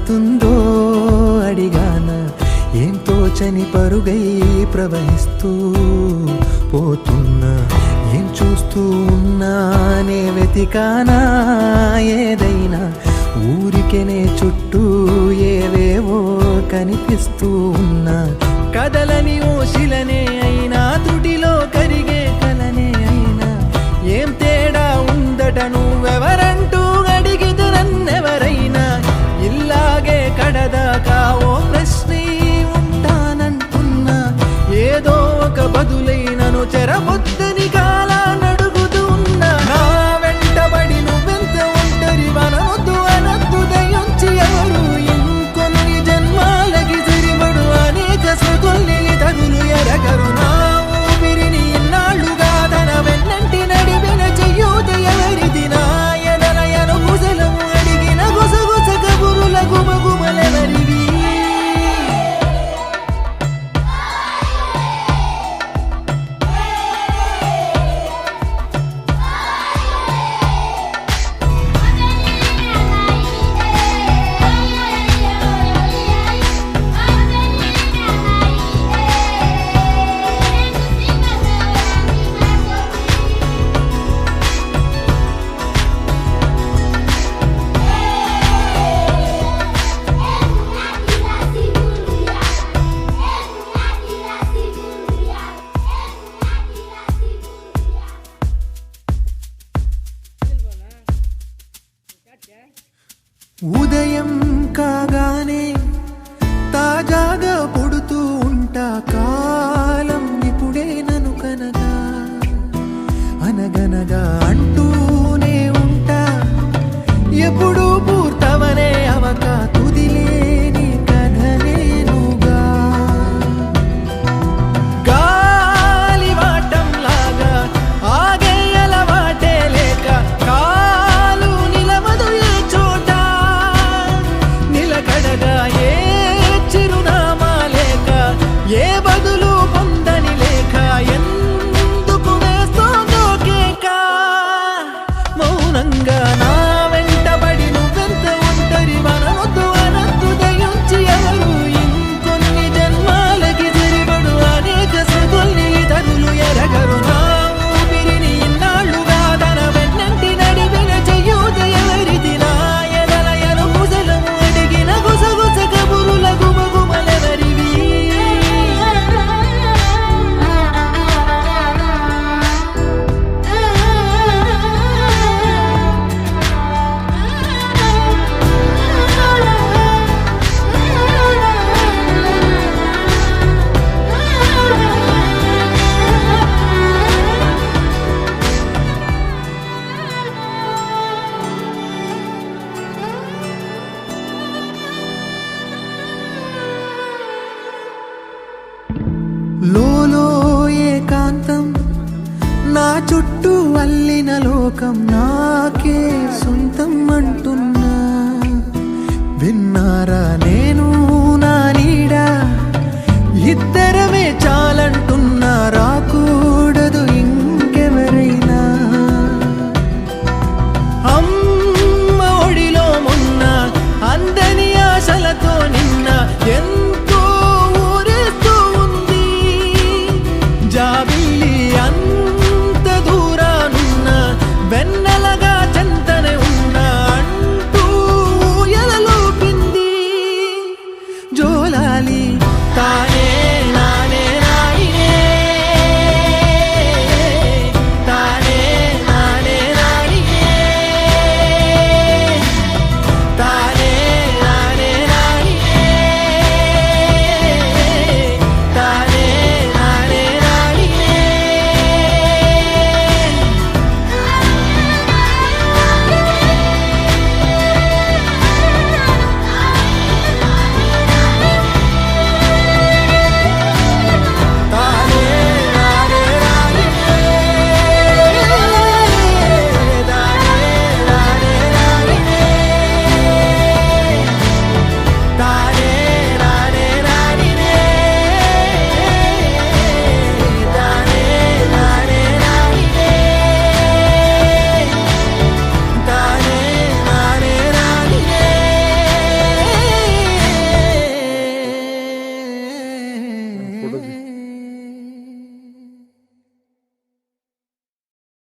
పడుతుందో అడిగాన, ఏం తోచని పరుగై ప్రవహిస్తూ పోతున్నా, ఏం చూస్తూ ఉన్నానే వెతికానా ఏదైనా, ఊరికెనే చుట్టూ ఏవేవో కనిపిస్తూ ఉన్నా, కదలని ఓశిలనే అయినా తుటిలో కరిగే కలనే అయినా, ఏం తేడా ఉందట నువ్వెవరంటూ అడిగితే నన్నెవరైనా, ఇల్లాగే కడదాకా ఓ ప్రశ్నే ఉంటానంటున్నా, ఏదో ఒక బదులైనను చెరబొద్దని కాలా నడుగుతూ ఉన్నా, నా వెంటబడి నువ్వెంత ఒంటరి వనవద్దు అనద్దు దయించి ఎవరు, ఇంకొన్ని జన్మాలకి సరిపడు అనేక స్మృతుల్ని తగులు ఎరగరు, నా ఊపిరిని ఇన్నాళ్ళుగా తన వెన్నంటి నడిపిన చెయ్యూత ఎవరిది, నా ఎదలయను గుసలము అడిగిన గుసగుస కబురుల గుమగుమలెవరివి. ఉదయం కాగానే తాజాగా పుడుతూ ఉంటా, కాలం ఇప్పుడే నను కనగా అనగనగా అంటూనే ఉంటా, ఎప్పుడూ పూర్తవనే అవక తుదిలేని కథనేనుగా, గాలి వాటంలాగా ఆగే అలవాటే లేక కాలు నిలవదు ఏ చోట, నిలకడగా ఏ చిరునామా లేక ఏ బదులు పొందని లేక, ఎందుకు వేస్తోందో కేక, మౌనంగా నా వెంటబడి నువ్వెంత ఒంటరి వనవద్దు అనద్దు దయించి ఎవరు, ఇంకొన్ని జన్మాలకి సరిపడు అనేక స్మృతుల్ని తగులు ఎరగరు, నా ఊపిరిని ఇన్నాళ్ళుగా తన వెన్నంటి నడిపిన చెయ్యూత ఎవరిది, నా ఎదలయను గుసలము అడిగిన గుసగుస కబురుల గుమగుమలెవరివి. లోలో ఏకాంతం, నా చుట్టూ అల్లిన లోకం